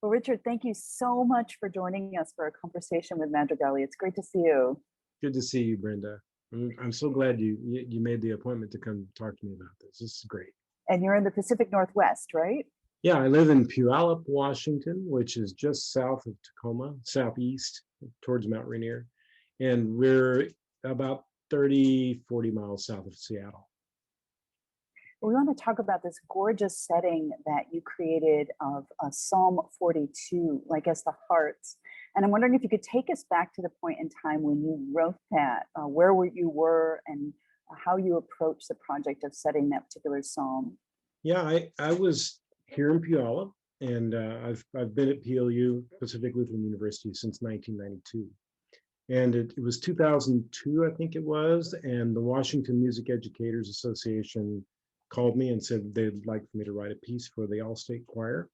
Well, Richard, thank you so much for joining us for a conversation with Madrigali. It's great to see you. Good to see you, Brenda. I'm so glad you made the appointment to come talk to me about this. This is great. And you're in the Pacific Northwest, right? Yeah, I live in Puyallup, Washington, which is just south of Tacoma, southeast towards Mount Rainier. And we're about 30, 40 miles south of Seattle. We want to talk about this gorgeous setting that you created of Psalm 42, I guess the hearts. And I'm wondering if you could take us back to the point in time when you wrote that, you were, and how you approached the project of setting that particular psalm. Yeah, I was here in Puyallup, and I've been at PLU, Pacific Lutheran University, since 1992. And it was 2002, I think it was, and the Washington Music Educators Association called me and said they'd like for me to write a piece for the All-State Choir,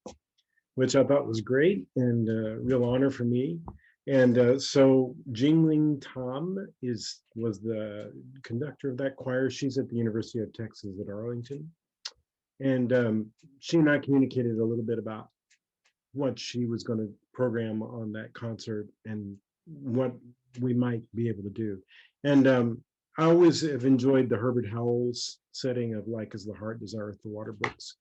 which I thought was great and a real honor for me. And so Jingling Tom was the conductor of that choir. She's at the University of Texas at Arlington. And she and I communicated a little bit about what she was going to program on that concert and what we might be able to do. And I always have enjoyed the Herbert Howells setting of Like as the Heart Desireth the Water books.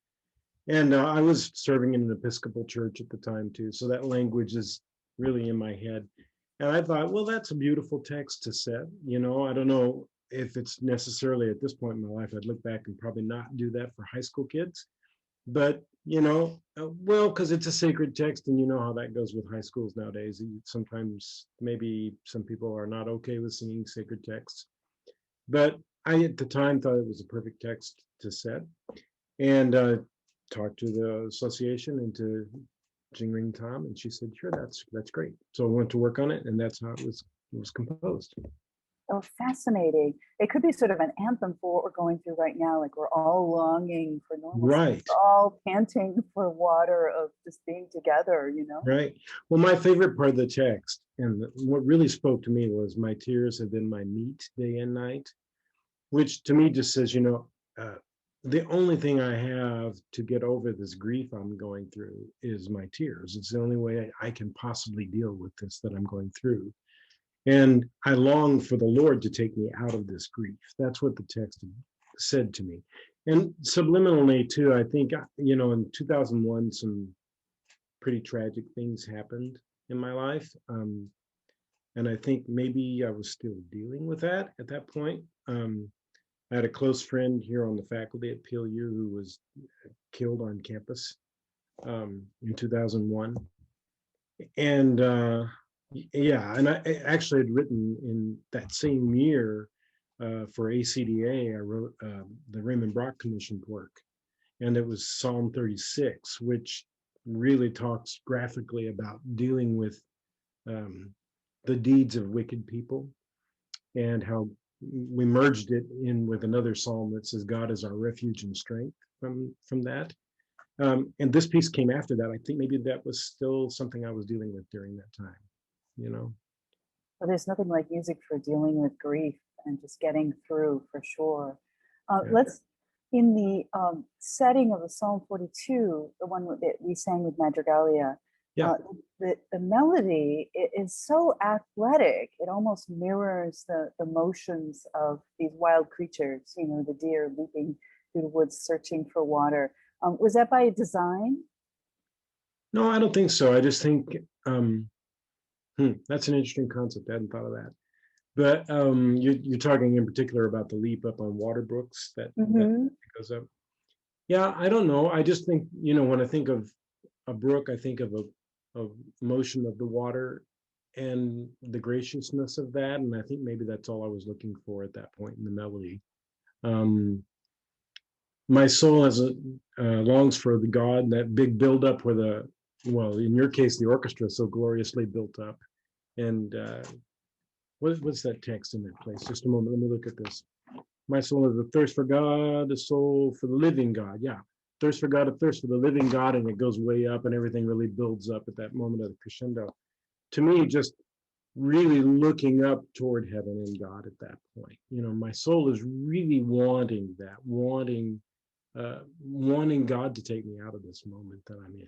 And I was serving in an Episcopal church at the time too, so that language is really in my head. And I thought, well, that's a beautiful text to set. I don't know if it's necessarily at this point in my life, I'd look back and probably not do that for high school kids. But, well, because it's a sacred text, and you know how that goes with high schools nowadays. Sometimes maybe some people are not okay with singing sacred texts. But I, at the time, thought it was a perfect text to set, and talked to the association and to Jingling Tom, and she said, "Sure, that's great." So I went to work on it, and that's how it was composed. Oh, fascinating. It could be sort of an anthem for what we're going through right now. Like we're all longing for normalcy. Right. We're all panting for water, of just being together, Right. Well, my favorite part of the text, and what really spoke to me, was my tears have been my meat day and night, which to me just says, the only thing I have to get over this grief I'm going through is my tears. It's the only way I can possibly deal with this that I'm going through. And I long for the Lord to take me out of this grief. That's what the text said to me. And subliminally, too, I think, in 2001, some pretty tragic things happened in my life. And I think maybe I was still dealing with that at that point. I had a close friend here on the faculty at PLU who was killed on campus in 2001. And yeah, and I actually had written in that same year for ACDA, I wrote the Raymond Brock Commissioned work, and it was Psalm 36, which really talks graphically about dealing with the deeds of wicked people, and how we merged it in with another psalm that says God is our refuge and strength from that. And this piece came after that. I think maybe that was still something I was dealing with during that time. Well, there's nothing like music for dealing with grief and just getting through, for sure. Let's, in the setting of the Psalm 42, the one that we sang with Madrigalia, the melody is so athletic. It almost mirrors the motions of these wild creatures, the deer leaping through the woods searching for water. Was that by design? No, I don't think so. I just think that's an interesting concept. I hadn't thought of that. But you're talking in particular about the leap up on water brooks that goes up. Yeah, I don't know. I just think, when I think of a brook, I think of a motion of the water and the graciousness of that. And I think maybe that's all I was looking for at that point in the melody. My soul has longs for the God, that big buildup where in your case, the orchestra is so gloriously built up. And what's that text in that place? Just a moment, let me look at this. My soul has a thirst for God, a soul for the living God. Yeah, thirst for God, a thirst for the living God, and it goes way up, and everything really builds up at that moment of the crescendo. To me, just really looking up toward heaven and God at that point. My soul is really wanting that, wanting God to take me out of this moment that I'm in.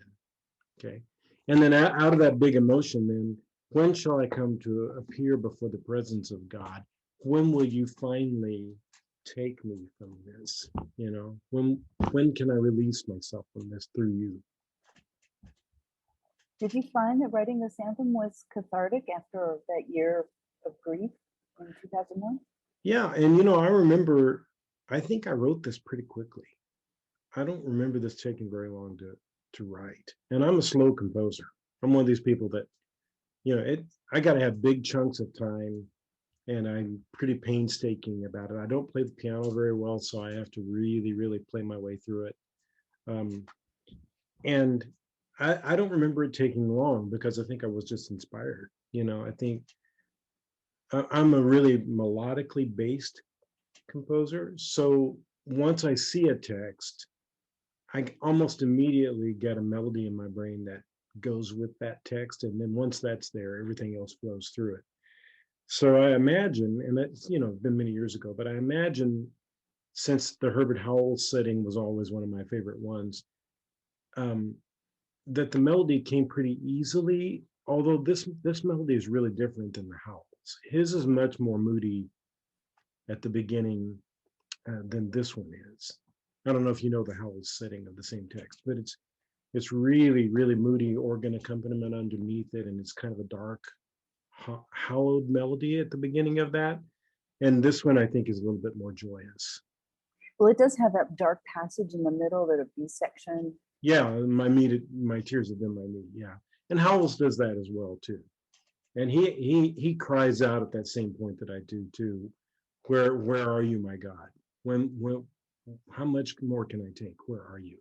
Okay. And then out of that big emotion, then when shall I come to appear before the presence of God? When will you finally take me from this? You know, when can I release myself from this through you? Did you find that writing this anthem was cathartic after that year of grief in 2001? Yeah, and you know, I remember, I think I wrote this pretty quickly. I don't remember this taking very long to write. And I'm a slow composer. I'm one of these people that, you know, I got to have big chunks of time, and I'm pretty painstaking about it. I don't play the piano very well, so I have to really, really play my way through it. Um, and I don't remember it taking long because I think I was just inspired. You know, I think I'm a really melodically based composer. So once I see a text, I almost immediately get a melody in my brain that goes with that text. And then once that's there, everything else flows through it. So I imagine, and that's, you know, been many years ago, but I imagine since the Herbert Howells setting was always one of my favorite ones, um, that the melody came pretty easily. Although this melody is really different than the Howells. His is much more moody at the beginning than this one is. I don't know if you know the Howells setting of the same text, but it's really, really moody organ accompaniment underneath it, and it's kind of a dark, hallowed melody at the beginning of that. And this one, I think, is a little bit more joyous. Well, it does have that dark passage in the middle, that a B section. Yeah, my tears have been my meat. Yeah, and Howells does that as well too. And he cries out at that same point that I do too. Where are you, my God? When how much more can I take? Where are you?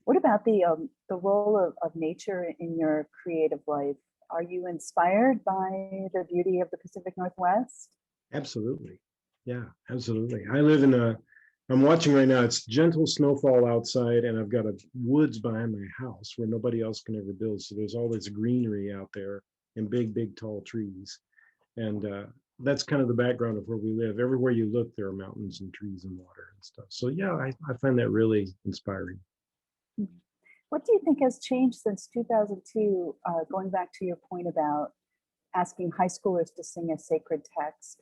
What about the role of nature in your creative life? Are you inspired by the beauty of the Pacific Northwest? Absolutely. Yeah, absolutely. I'm watching right now, it's gentle snowfall outside, and I've got a woods behind my house where nobody else can ever build. So there's all this greenery out there and big, big, tall trees. And that's kind of the background of where we live. Everywhere you look, there are mountains and trees and water and stuff. So yeah, I find that really inspiring. What do you think has changed since 2002, going back to your point about asking high schoolers to sing a sacred text?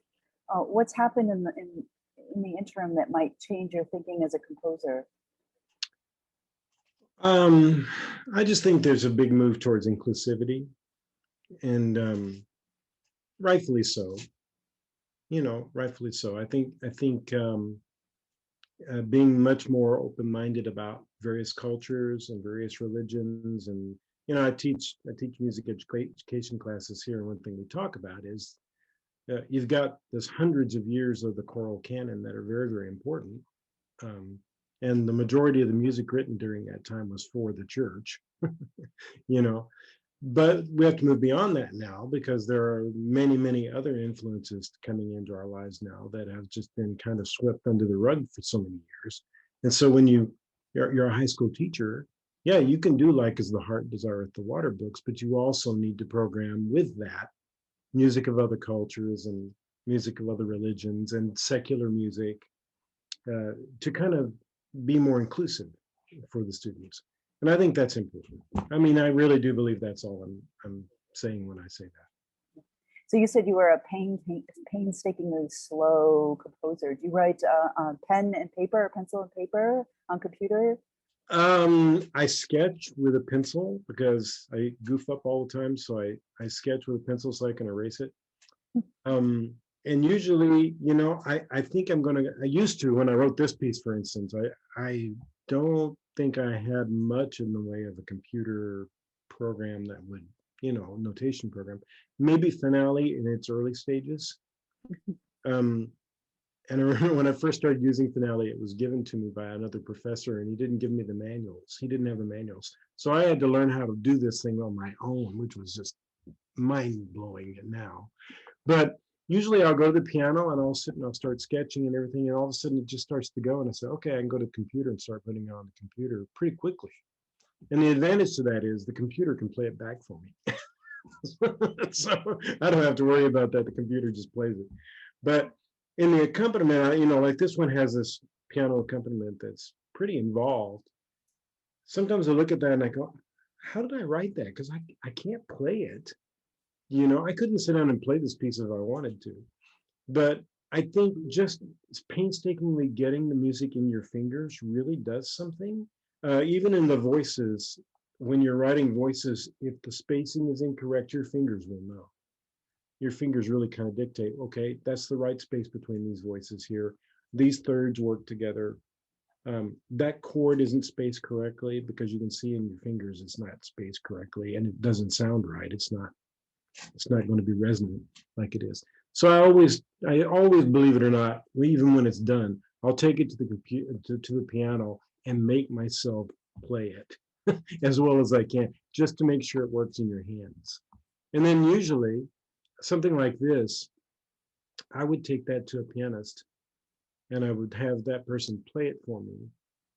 What's happened in the interim that might change your thinking as a composer? Um, I just think there's a big move towards inclusivity, and rightfully so. You know, rightfully so. I think being much more open-minded about various cultures and various religions, and you know, I teach music education classes here, and one thing we talk about is you've got this hundreds of years of the choral canon that are very, very important. Um, and the majority of the music written during that time was for the church, you know. But we have to move beyond that now because there are many, many other influences coming into our lives now that have just been kind of swept under the rug for so many years. And so when you're a high school teacher, yeah, you can do like as the heart desireth the water books, but you also need to program with that music of other cultures and music of other religions and secular music to kind of be more inclusive for the students. And I think that's important. I mean, I really do believe that's all I'm saying when I say that. So you said you were a painstakingly slow composer. Do you write on pen and paper, or pencil and paper, on computer? I sketch with a pencil because I goof up all the time. So I sketch with a pencil so I can erase it. Um, and usually, you know, I think I used to, when I wrote this piece, for instance, I don't think I had much in the way of a computer program that would, you know, notation program, maybe Finale in its early stages. Um, and I remember when I first started using Finale, it was given to me by another professor, and he didn't give me the manuals. He didn't have the manuals. So I had to learn how to do this thing on my own, which was just mind blowing now. But usually I'll go to the piano and I'll sit and I'll start sketching and everything. And all of a sudden it just starts to go. And I say, okay, I can go to the computer and start putting it on the computer pretty quickly. And the advantage to that is the computer can play it back for me. So I don't have to worry about that. The computer just plays it. But in the accompaniment, you know, like this one has this piano accompaniment that's pretty involved. Sometimes I look at that and I go, how did I write that? Because I can't play it. You know, I couldn't sit down and play this piece if I wanted to. But I think just painstakingly getting the music in your fingers really does something. Even in the voices, when you're writing voices, if the spacing is incorrect, your fingers will know. Your fingers really kind of dictate, okay, that's the right space between these voices here. These thirds work together. That chord isn't spaced correctly because you can see in your fingers it's not spaced correctly and it doesn't sound right. It's not going to be resonant like it is. So I always believe it or not, even when it's done, I'll take it to the computer to the piano and make myself play it as well as I can, just to make sure it works in your hands. And then usually something like this, I would take that to a pianist and I would have that person play it for me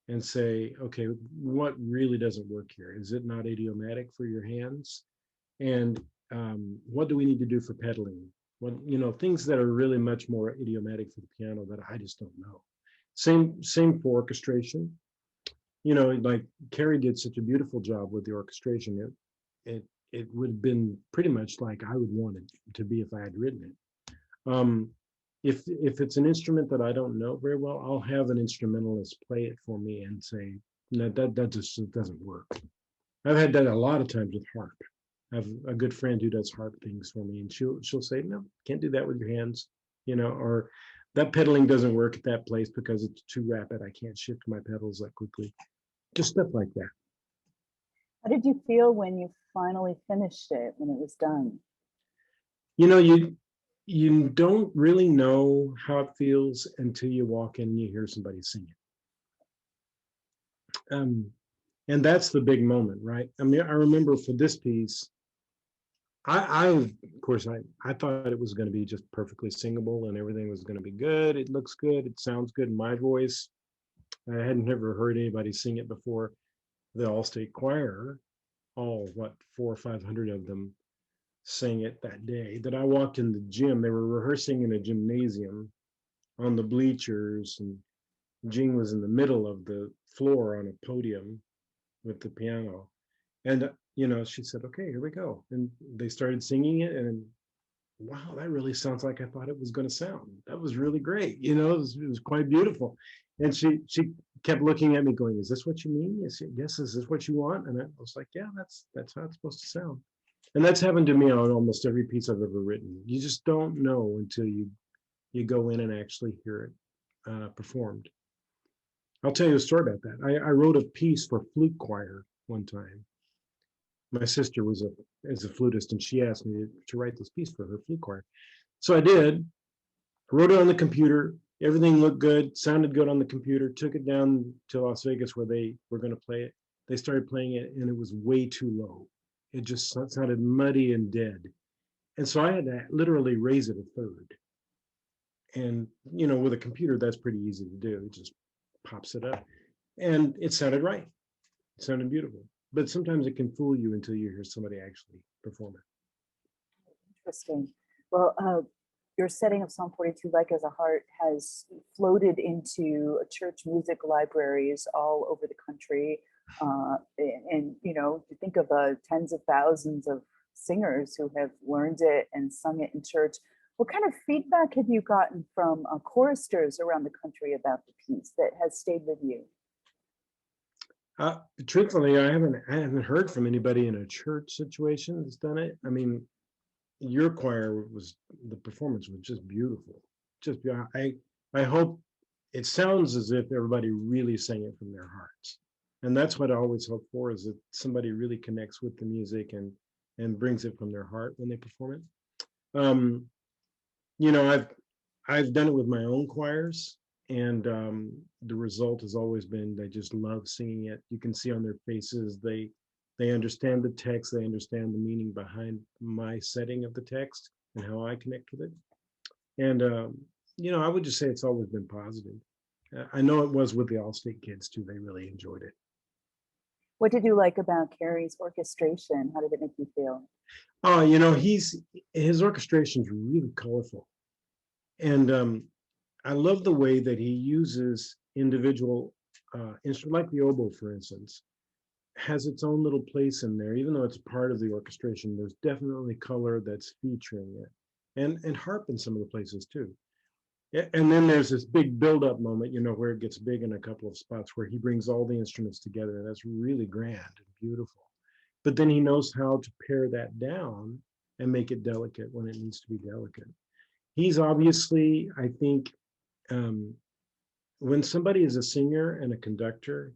and say, okay, what really doesn't work here? Is it not idiomatic for your hands? And what do we need to do for pedaling? What, things that are really much more idiomatic for the piano that I just don't know. Same for orchestration. Like Carrie did such a beautiful job with the orchestration. It would have been pretty much like I would want it to be if I had written it. Um, if it's an instrument that I don't know very well, I'll have an instrumentalist play it for me and say, no, that just doesn't work. I've had that a lot of times with harp. I have a good friend who does harp things for me, and she'll say, no, can't do that with your hands, or that pedaling doesn't work at that place because it's too rapid. I can't shift my pedals that quickly. Just stuff like that. How did you feel when you finally finished it, when it was done? You don't really know how it feels until you walk in and you hear somebody sing it. And that's the big moment, right? I mean, I remember for this piece, of course, I thought it was going to be just perfectly singable and everything was going to be good. It looks good. It sounds good in my voice. I hadn't never heard anybody sing it before. The All-State Choir, what, 400 or 500 of them sang it that day. That I walked in the gym. They were rehearsing in a gymnasium on the bleachers, and Jean was in the middle of the floor on a podium with the piano. And she said, okay, here we go. And they started singing it, and wow, that really sounds like I thought it was going to sound. That was really great. It was quite beautiful. And she kept looking at me going, is this what you mean? Yes, is this what you want? And I was like, yeah, that's how it's supposed to sound. And that's happened to me on almost every piece I've ever written. You just don't know until you go in and actually hear it performed. I'll tell you a story about that. I wrote a piece for flute choir one time. My sister is a flutist, and she asked me to write this piece for her flute choir. So I did. I wrote it on the computer. Everything looked good, sounded good on the computer. Took it down to Las Vegas where they were going to play it. They started playing it, and it was way too low. It just sounded muddy and dead. And so I had to literally raise it a third. And with a computer, that's pretty easy to do. It just pops it up, and it sounded right. It sounded beautiful. But sometimes it can fool you until you hear somebody actually perform it. Interesting. Well, your setting of Psalm 42, Like as a Heart, has floated into church music libraries all over the country. And you think of tens of thousands of singers who have learned it and sung it in church. What kind of feedback have you gotten from choristers around the country about the piece that has stayed with you? Truthfully, I haven't heard from anybody in a church situation that's done it. I mean, your choir the performance was just beautiful. Just I hope it sounds as if everybody really sang it from their hearts, and that's what I always hope for, is that somebody really connects with the music and brings it from their heart when they perform it. I've done it with my own choirs, and the result has always been they just love singing it. You can see on their faces they understand the text, they understand the meaning behind my setting of the text and how I connect with it. And I would just say it's always been positive. I know it was with the All-State kids too. They really enjoyed it. What did you like about Carrie's orchestration? How did it make you feel? Oh, his orchestration is really colorful. And I love the way that he uses individual instruments, like the oboe, for instance, has its own little place in there, even though it's part of the orchestration. There's definitely color that's featuring it, and harp in some of the places too. And then there's this big build-up moment, where it gets big in a couple of spots where he brings all the instruments together, and that's really grand and beautiful. But then he knows how to pare that down and make it delicate when it needs to be delicate. He's obviously, I think, when somebody is a singer and a conductor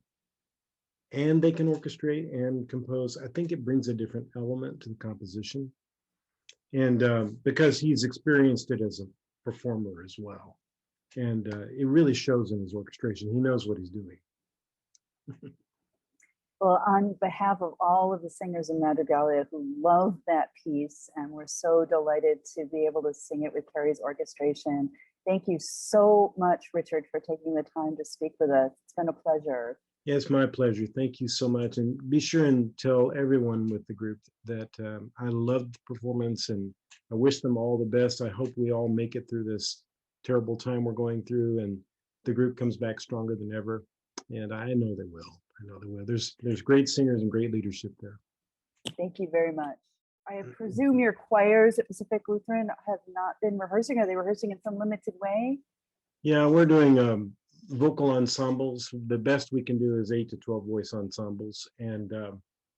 and they can orchestrate and compose, I think it brings a different element to the composition. And because he's experienced it as a performer as well. And it really shows in his orchestration. He knows what he's doing. Well, on behalf of all of the singers in Madrigalia who love that piece, and we're so delighted to be able to sing it with Carrie's orchestration. Thank you so much, Richard, for taking the time to speak with us. It's been a pleasure. Yeah, it's my pleasure. Thank you so much. And be sure and tell everyone with the group that I loved the performance and I wish them all the best. I hope we all make it through this terrible time we're going through and the group comes back stronger than ever. And I know they will. I know they will. There's great singers and great leadership there. Thank you very much. I presume your choirs at Pacific Lutheran have not been rehearsing. Are they rehearsing in some limited way? Yeah, we're doing vocal ensembles. The best we can do is 8 to 12 voice ensembles. And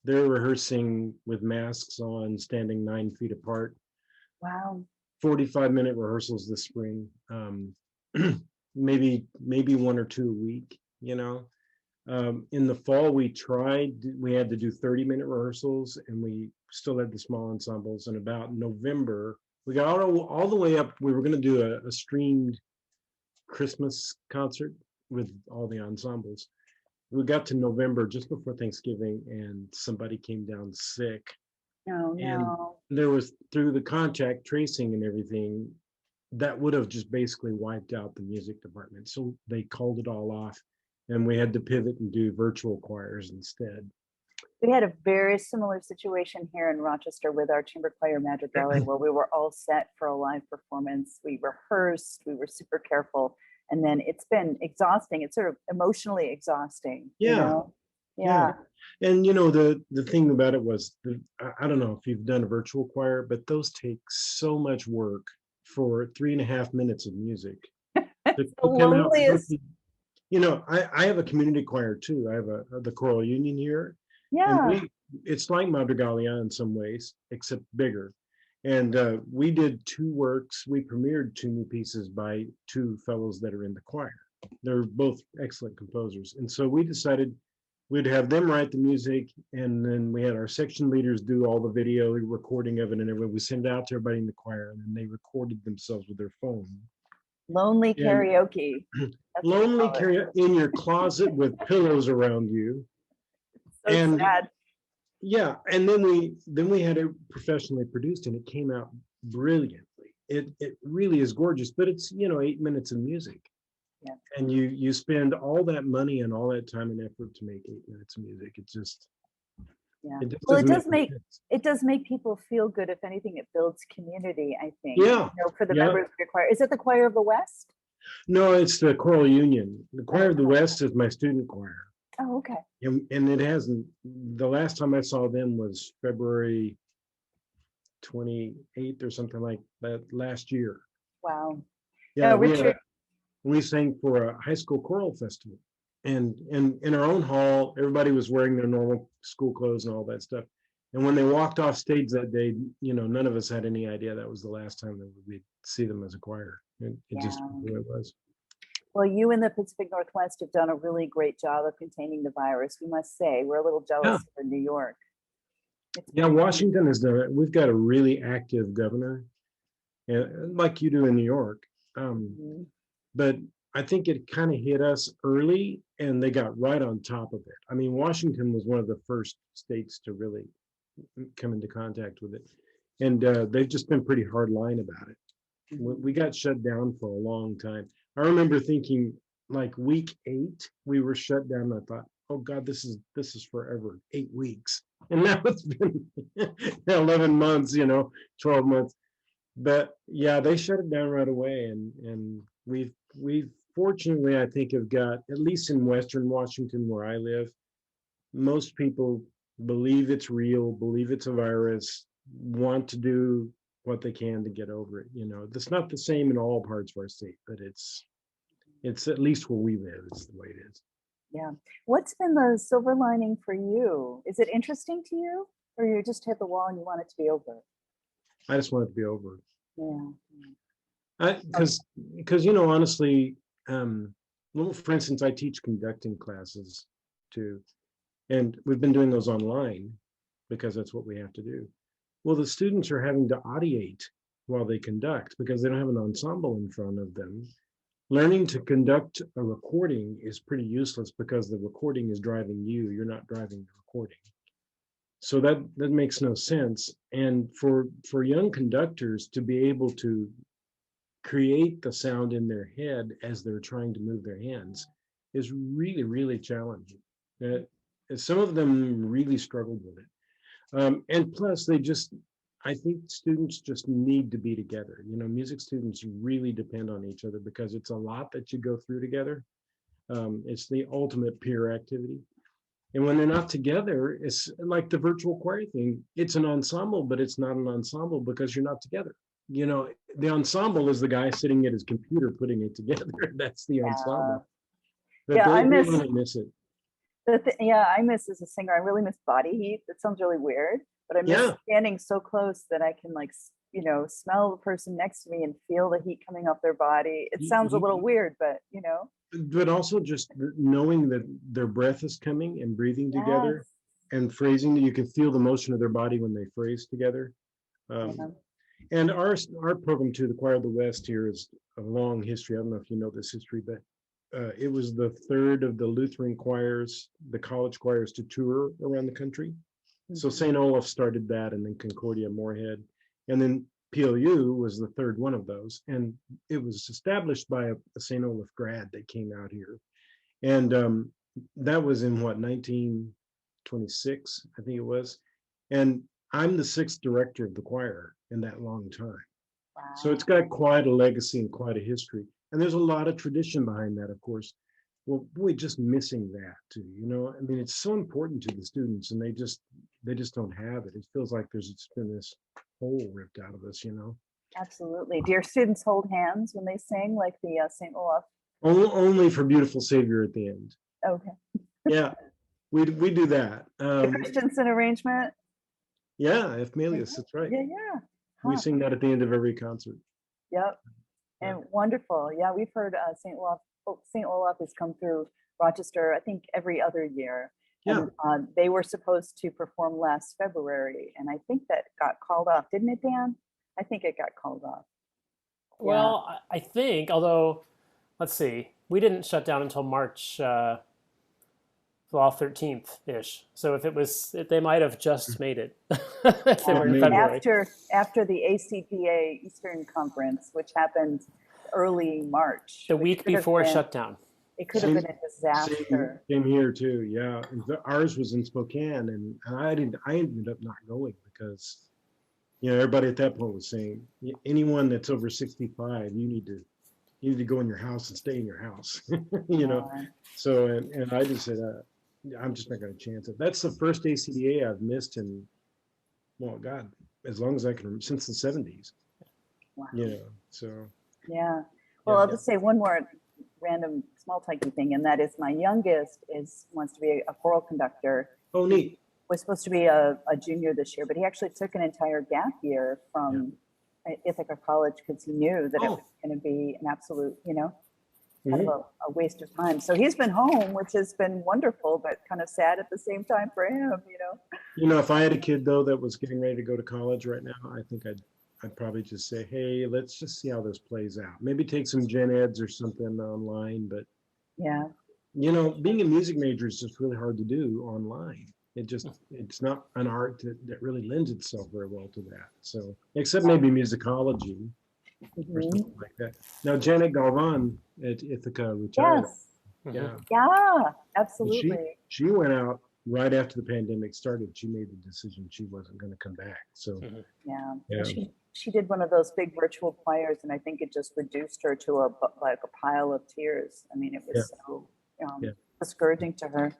they're rehearsing with masks on, standing 9 feet apart. Wow. 45-minute rehearsals this spring. Maybe 1 or 2 a week, In the fall, we had to do 30-minute rehearsals and we still had the small ensembles. And about November, we got all the way up. We were going to do a streamed Christmas concert with all the ensembles. We got to November just before Thanksgiving and somebody came down sick. No. And there was, through the contact tracing and everything, that would have just basically wiped out the music department. So they called it all off and we had to pivot and do virtual choirs instead. We had a very similar situation here in Rochester with our chamber choir Madrigalia, where we were all set for a live performance. We rehearsed, we were super careful, and then it's been exhausting. It's sort of emotionally exhausting. Yeah. Yeah. And the thing about it was, I don't know if you've done a virtual choir, but those take so much work for 3.5 minutes of music. The loneliest. I have a community choir too. I have the choral union here. Yeah. And it's like Madrigalia in some ways, except bigger. And we did 2 works. We premiered 2 new pieces by 2 fellows that are in the choir. They're both excellent composers. And so we decided we'd have them write the music. And then we had our section leaders do all the video recording of it and everything. We send it out to everybody in the choir and then they recorded themselves with their phone. Lonely karaoke. Lonely karaoke in your closet with pillows around you. So sad. Yeah, and then we had it professionally produced and it came out brilliantly. It really is gorgeous, but it's 8 minutes of music. Yeah. And you spend all that money and all that time and effort to make 8 minutes of music. It just it does make people feel good. If anything, it builds community, I think. Yeah. For the members of your choir. Is it the Choir of the West? No, it's the choral union. The Choir of the West is my student choir. Oh, okay. And it hasn't, the last time I saw them was February 28th or something like that last year. Wow. Yeah, Richard. We sang for a high school choral festival. And in our own hall, everybody was wearing their normal school clothes and all that stuff. And when they walked off stage that day, none of us had any idea that was the last time that we'd see them as a choir. It just who it was. Well, you in the Pacific Northwest have done a really great job of containing the virus. We must say, we're a little jealous of New York. Washington has done it. We've got a really active governor, like you do in New York. But I think it kind of hit us early and they got right on top of it. I mean, Washington was one of the first states to really come into contact with it. And they've just been pretty hard line about it. We got shut down for a long time. I remember thinking like week 8, we were shut down. I thought, oh God, this is forever, 8 weeks. And now it's been 11 months, 12 months. But yeah, they shut it down right away. And we've fortunately, I think, have got, at least in Western Washington where I live, most people believe it's real, believe it's a virus, want to do what they can to get over it. You know, that's not the same in all parts of our state, but it's at least where we live, it's the way it is. Yeah. What's been the silver lining for you? Is it interesting to you, or you just hit the wall and you want it to be over? I just want it to be over. Yeah. Because you know, honestly, well, for instance, I teach conducting classes too, and we've been doing those online because that's what we have to do. Well, the students are having to audiate while they conduct because they don't have an ensemble in front of them. Learning to conduct a recording is pretty useless because the recording is driving you. You're not driving the recording. So that makes no sense. And for young conductors to be able to create the sound in their head as they're trying to move their hands is really, really challenging. Some of them really struggled with it. And plus, I think students just need to be together. You know, music students really depend on each other because it's a lot that you go through together. It's the ultimate peer activity. And when they're not together, it's like the virtual choir thing. It's an ensemble, but it's not an ensemble because you're not together. You know, the ensemble is the guy sitting at his computer putting it together. That's the ensemble. But Yeah, I they miss really miss it. I miss as a singer. I really miss body heat. That sounds really weird, but I miss Yeah. standing so close that I can smell the person next to me and feel the heat coming off their body. It sounds a little weird, but But also just knowing that their breath is coming and breathing together yes. and phrasing, you can feel the motion of their body when they phrase together. Yeah. And our program too, the Choir of the West here is a long history. I don't know if you know this history, but it was the third of the Lutheran choirs, the college choirs, to tour around the country. So St. Olaf started that, and then Concordia, Moorhead, and then PLU was the third one of those. And it was established by a St. Olaf grad that came out here. And that was in what, 1926, I think it was. And I'm the sixth director of the choir in that long time. Wow. So it's got quite a legacy and quite a history. And there's a lot of tradition behind that, of course. Well, boy, just missing that too, you know. I mean, it's so important to the students, and they just don't have it. It feels like there's just been this hole ripped out of us, you know. Absolutely. Do your students hold hands when they sing, like the St. Olaf? Only for Beautiful Savior at the end. Okay. Yeah, we do that. The Christensen arrangement? Yeah, F Melius, that's right. Yeah. We sing that at the end of every concert. Yep. And wonderful. Yeah, we've heard St. Olaf. St. Olaf has come through Rochester, I think, every other year. Yeah. And, they were supposed to perform last February, and I think that got called off, didn't it, Dan? I think it got called off. Well, I think, although, let's see, we didn't shut down until March 13th-ish. So if they might have just made it. If they were in February. After the ACPA Eastern Conference, which happened early March. The week before shutdown. It could have been a disaster. Same here too, yeah. Ours was in Spokane, and I ended up not going because, you know, everybody at that point was saying, anyone that's over 65, you need to go in your house and stay in your house, you know. So, and I just said, I'm just not going to chance it. That's the first ACDA I've missed in, well, God, as long as I can remember, since the 70s. Wow. You know, so. Yeah. Well, I'll just say one more random small tykey thing, and that is my youngest wants to be a choral conductor. Oh, neat. Was supposed to be a junior this year, but he actually took an entire gap year from Ithaca College because he knew that it was going to be an absolute, kind of a waste of time. So he's been home, which has been wonderful, but kind of sad at the same time for him, You know, if I had a kid though that was getting ready to go to college right now, I think I'd probably just say, hey, let's just see how this plays out. Maybe take some gen eds or something online, but yeah, you know, being a music major is just really hard to do online. It's not an art that really lends itself very well to that. So, except maybe musicology or something like that. Now, Janet Galvan at Ithaca retired. Yes. Yeah, absolutely. She went out right after the pandemic started. She made the decision she wasn't going to come back. So, yeah. She did one of those big virtual choirs, and I think it just reduced her to a pile of tears. I mean, it was so discouraging to her.